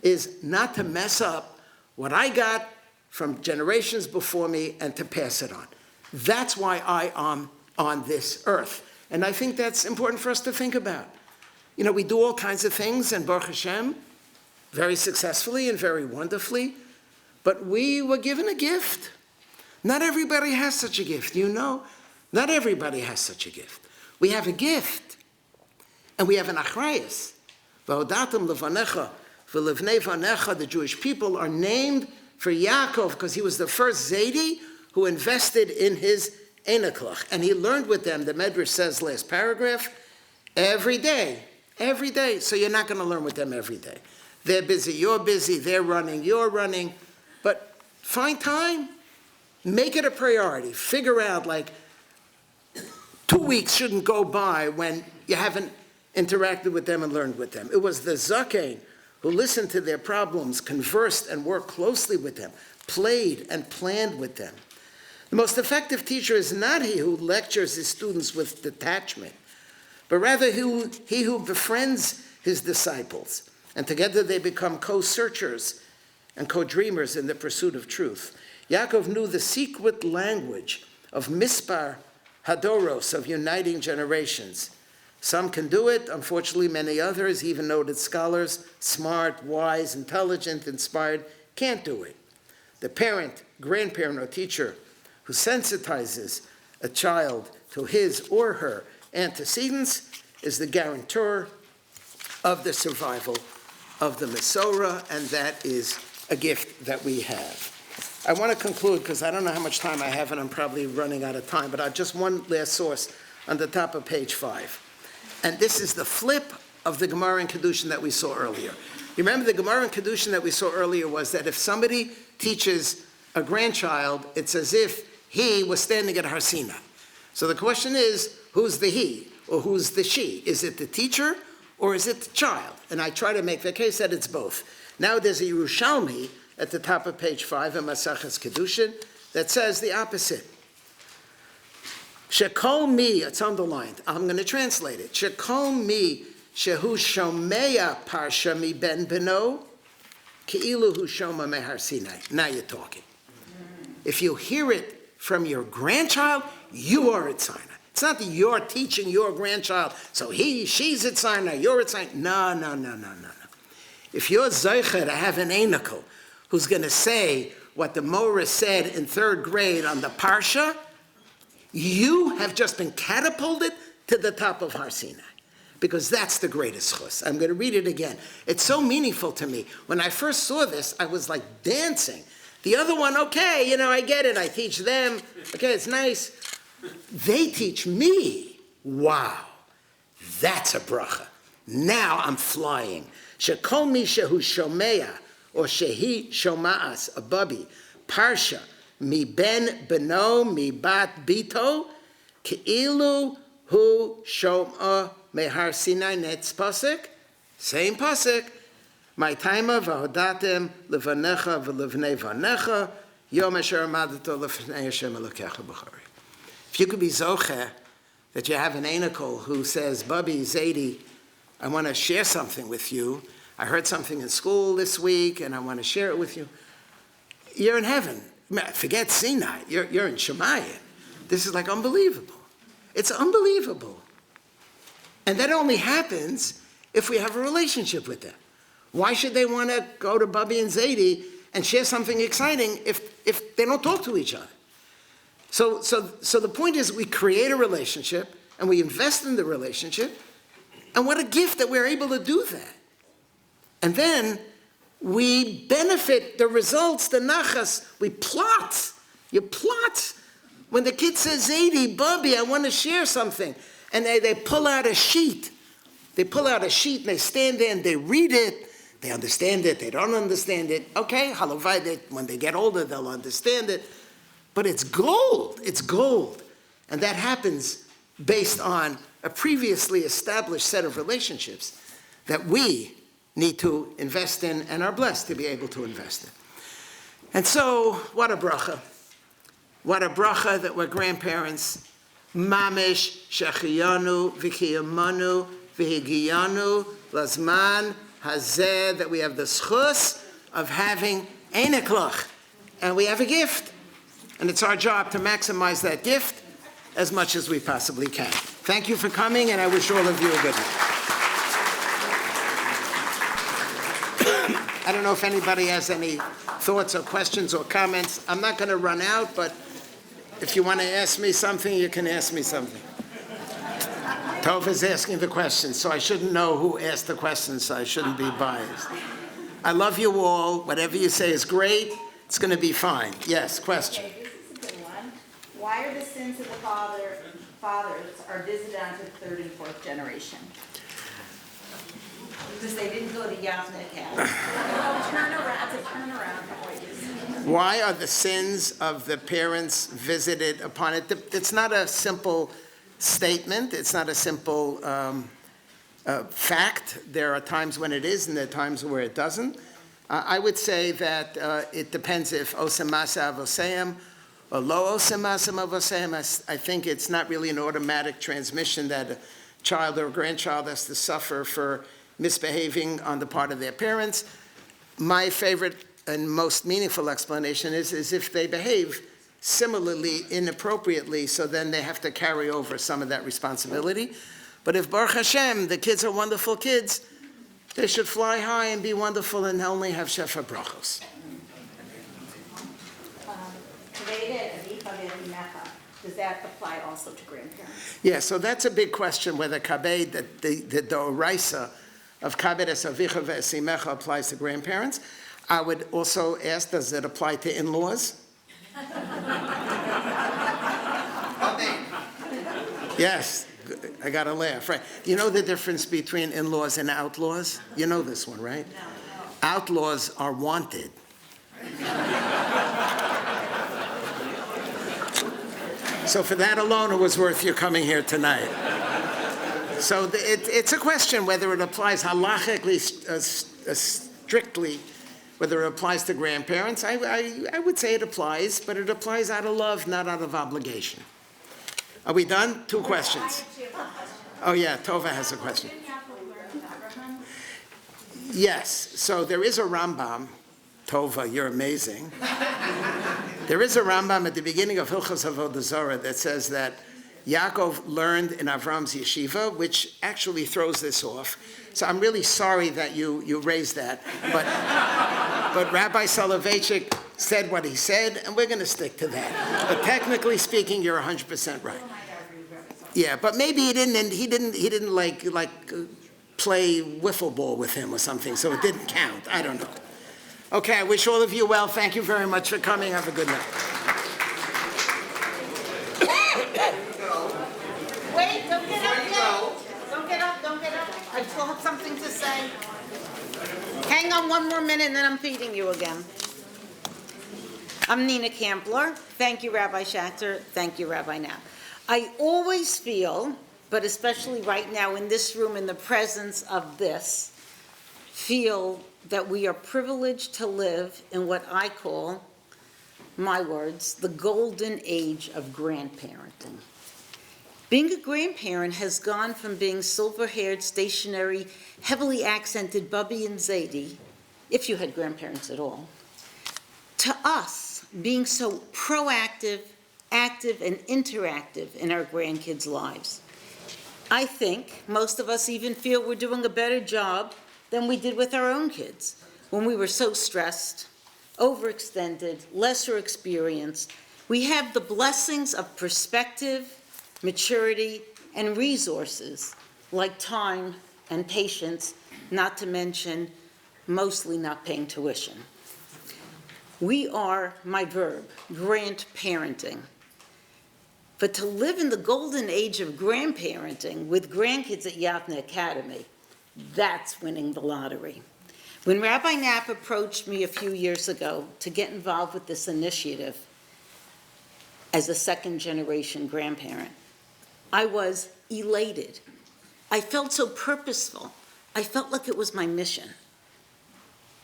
is not to mess up what I got from generations before me and to pass it on. That's why I am on this earth. And I think that's important for us to think about. You know, we do all kinds of things, and Baruch Hashem, very successfully and very wonderfully, but we were given a gift. Not everybody has such a gift, you know. Not everybody has such a gift. We have a gift, and we have an achrayus. V'hodatem levanecha V'livnei vanecha, the Jewish people, are named for Yaakov because he was the first Zaidi who invested in his Einaklach. And he learned with them, the Medrash says last paragraph, every day. Every day. So you're not going to learn with them every day. They're busy, you're busy, they're running, you're running. But find time. Make it a priority. Figure out, 2 weeks shouldn't go by when you haven't interacted with them and learned with them. It was the Zakein who listened to their problems, conversed and worked closely with them, played and planned with them. The most effective teacher is not he who lectures his students with detachment, but rather he who befriends his disciples, and together they become co-searchers and co-dreamers in the pursuit of truth. Yaakov knew the secret language of mispar hadoros, of uniting generations. Some can do it, unfortunately many others, even noted scholars, smart, wise, intelligent, inspired, can't do it. The parent, grandparent, or teacher who sensitizes a child to his or her antecedents is the guarantor of the survival of the Mesorah, and that is a gift that we have. I want to conclude, because I don't know how much time I have, and I'm probably running out of time, but just one last source on the top of page 5. And this is the flip of the Gemara in Kedushin that we saw earlier. You remember the Gemara in Kedushin that we saw earlier was that if somebody teaches a grandchild, it's as if he was standing at Har Sinai. So the question is, who's the he or who's the she? Is it the teacher or is it the child? And I try to make the case that it's both. Now there's a Yerushalmi at the top of page 5 in Maseches Kedushin that says the opposite. Shekol mi, it's underlined. I'm going to translate it. Shekol mi shehu shomeya parsha mi ben beno ki'ilu hu shoma mehar Sinai. Now you're talking. If you hear it from your grandchild, you are at Sinai. It's not that you're teaching your grandchild, so she's at Sinai, you're at Sinai. No. If you're zeicher to have an einikel who's going to say what the Morah said in 3rd grade on the Parsha, you have just been catapulted to the top of Har Sinai, because that's the greatest chus. I'm going to read it again. It's so meaningful to me. When I first saw this, I was like dancing. The other one, okay, I get it. I teach them. Okay, it's nice. They teach me. Wow, that's a bracha. Now I'm flying. Shekol mi shehu shomeya, or shehi shoma'as, a bubby, parsha, mi ben beno, mi bat bito, ke'ilu hu shom'a mehar Sinai. Next pasuk, same pasuk. My taima v'hodatem levanecha v'levnei vanecha, yom asher amadato lefnei Hashem elokecha b'chari. If you could be zocher that you have an einikel who says, Bubby, Zaidi, I want to share something with you. I heard something in school this week, and I want to share it with you. You're in heaven. Forget Sinai. You're in Shemayim. This is unbelievable. It's unbelievable. And that only happens if we have a relationship with them. Why should they want to go to Bubby and Zaidi and share something exciting if they don't talk to each other? So the point is, we create a relationship and we invest in the relationship, and what a gift that we're able to do that. And then we benefit the results, the nachas. We plot. You plot. When the kid says, Zaidi, Bubby, I want to share something, and they pull out a sheet. They pull out a sheet and they stand there and they read it. They understand it. They don't understand it. Okay, halavai, when they get older, they'll understand it. But it's gold. It's gold. And that happens based on a previously established set of relationships that we need to invest in and are blessed to be able to invest in. And so, what a bracha. What a bracha that we're grandparents. Mamish shechiyanu v'kiyamanu v'higiyanu lazman hazeh, that we have the schus of having einiklach. And we have a gift. And it's our job to maximize that gift as much as we possibly can. Thank you for coming, and I wish all of you a good night. I don't know if anybody has any thoughts or questions or comments. I'm not going to run out, but if you want to ask me something, you can ask me something. Tov is asking the questions, so I shouldn't know who asked the questions, so I shouldn't be biased. I love you all. Whatever you say is great. It's going to be fine. Yes, question. Okay, this is a good one. Why are the sins of the fathers are visited onto the third and fourth generation? Because they didn't go to Yavneh Academy. It's a turnaround for you. Why are the sins of the parents visited upon it? It's not a simple statement. It's not a simple fact. There are times when it is and there are times where it doesn't. I would say that it depends if osem masa avoseim or lo osem masa avoseim. I think it's not really an automatic transmission that a child or a grandchild has to suffer for misbehaving on the part of their parents. My favorite and most meaningful explanation is if they behave similarly, inappropriately, so then they have to carry over some of that responsibility. But if Baruch Hashem, the kids are wonderful kids, they should fly high and be wonderful and only have shefa brachos. Does that apply also to grandparents? Yeah, so that's a big question whether kabed, the oraisa of kabed es avicha ve'esimecha applies to grandparents. I would also ask, does it apply to in-laws? Yes, I got to laugh, right? You know the difference between in-laws and outlaws? You know this one, right? No. Outlaws are wanted. So for that alone, it was worth you coming here tonight. So it's a question whether it applies halachically, strictly, whether it applies to grandparents. I would say it applies, but it applies out of love, not out of obligation. Are we done? 2 questions. Oh yeah, Tova has a question. Yes, so there is a Rambam. Tova, you're amazing. There is a Rambam at the beginning of Hilchos Avodah Zarah that says that Yaakov learned in Avram's yeshiva, which actually throws this off. So I'm really sorry that you raised that. But Rabbi Soloveitchik said what he said, and we're going to stick to that. But technically speaking, you're 100% right. Yeah, but maybe he didn't like play wiffle ball with him or something, so it didn't count. I don't know. Okay, I wish all of you well. Thank you very much for coming. Have a good night. Wait, don't get up yet. Don't get up. I still have something to say. Hang on 1 more minute and then I'm feeding you again. I'm Nina Kampler. Thank you, Rabbi Schacter. Thank you, Rabbi Knapp. I always feel, but especially right now in this room, in the presence of this, feel that we are privileged to live in what I call, my words, the golden age of grandparenting. Being a grandparent has gone from being silver-haired, stationary, heavily accented Bubby and Zadie, if you had grandparents at all, to us being so proactive, active, and interactive in our grandkids' lives. I think most of us even feel we're doing a better job than we did with our own kids when we were so stressed, overextended, lesser experienced. We have the blessings of perspective, maturity, and resources like time and patience, not to mention mostly not paying tuition. We are, my verb, grandparenting. But to live in the golden age of grandparenting with grandkids at Yavneh Academy, that's winning the lottery. When Rabbi Knapp approached me a few years ago to get involved with this initiative as a second-generation grandparent, I was elated. I felt so purposeful. I felt like it was my mission.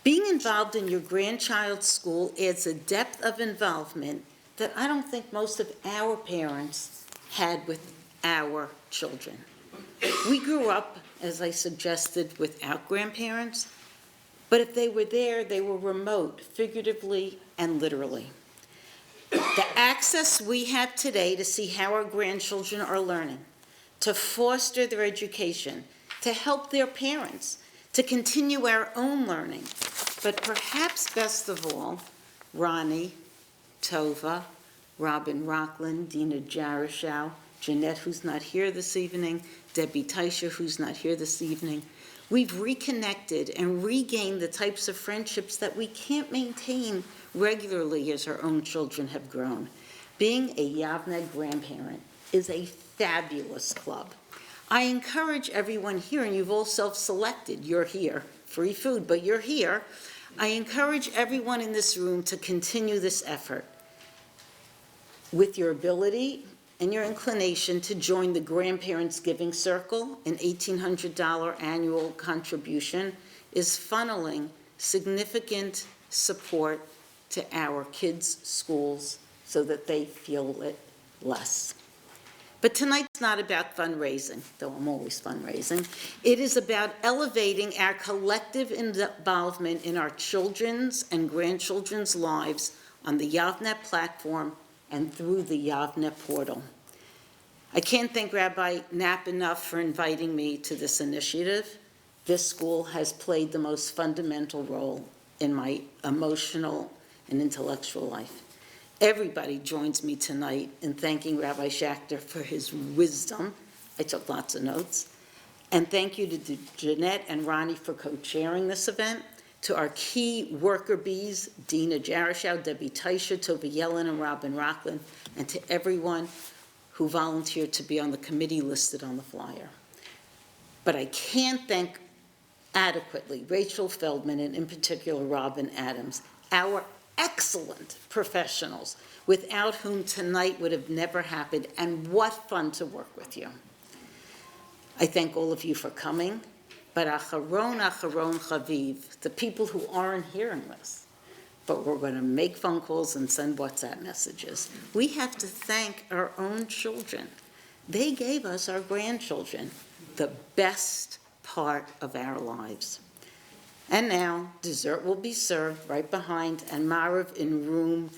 Being involved in your grandchild's school adds a depth of involvement that I don't think most of our parents had with our children. We grew up, as I suggested, without grandparents, but if they were there, they were remote, figuratively and literally. The access we have today to see how our grandchildren are learning, to foster their education, to help their parents, to continue our own learning, but perhaps best of all, Ronnie, Tova, Robin Rockland, Dina Jarashow, Jeanette, who's not here this evening, Debbie Teicher, who's not here this evening. We've reconnected and regained the types of friendships that we can't maintain regularly as our own children have grown. Being a Yavneh grandparent is a fabulous club. I encourage everyone here, and you've all self-selected, you're here, free food, but you're here. I encourage everyone in this room to continue this effort with your ability and your inclination to join the Grandparents Giving Circle. An $1,800 annual contribution is funneling significant support to our kids' schools so that they feel it less. But tonight's not about fundraising, though I'm always fundraising. It is about elevating our collective involvement in our children's and grandchildren's lives on the Yavneh platform and through the Yavneh portal. I can't thank Rabbi Knapp enough for inviting me to this initiative. This school has played the most fundamental role in my emotional and intellectual life. Everybody joins me tonight in thanking Rabbi Schacter for his wisdom. I took lots of notes. And thank you to Jeanette and Ronnie for co-chairing this event, to our key worker bees, Dina Jarashow, Debbie Taisha, Toby Yellen, and Robin Rockland, and to everyone who volunteered to be on the committee listed on the flyer. But I can't thank adequately Rachel Feldman, and in particular Robin Adams, our excellent professionals, without whom tonight would have never happened, and what fun to work with you. I thank all of you for coming, but acharon chaviv, the people who aren't hearing this, but we're going to make phone calls and send WhatsApp messages. We have to thank our own children. They gave us, our grandchildren, the best part of our lives. And now, dessert will be served right behind, and Marav in room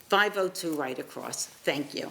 502 right across. Thank you.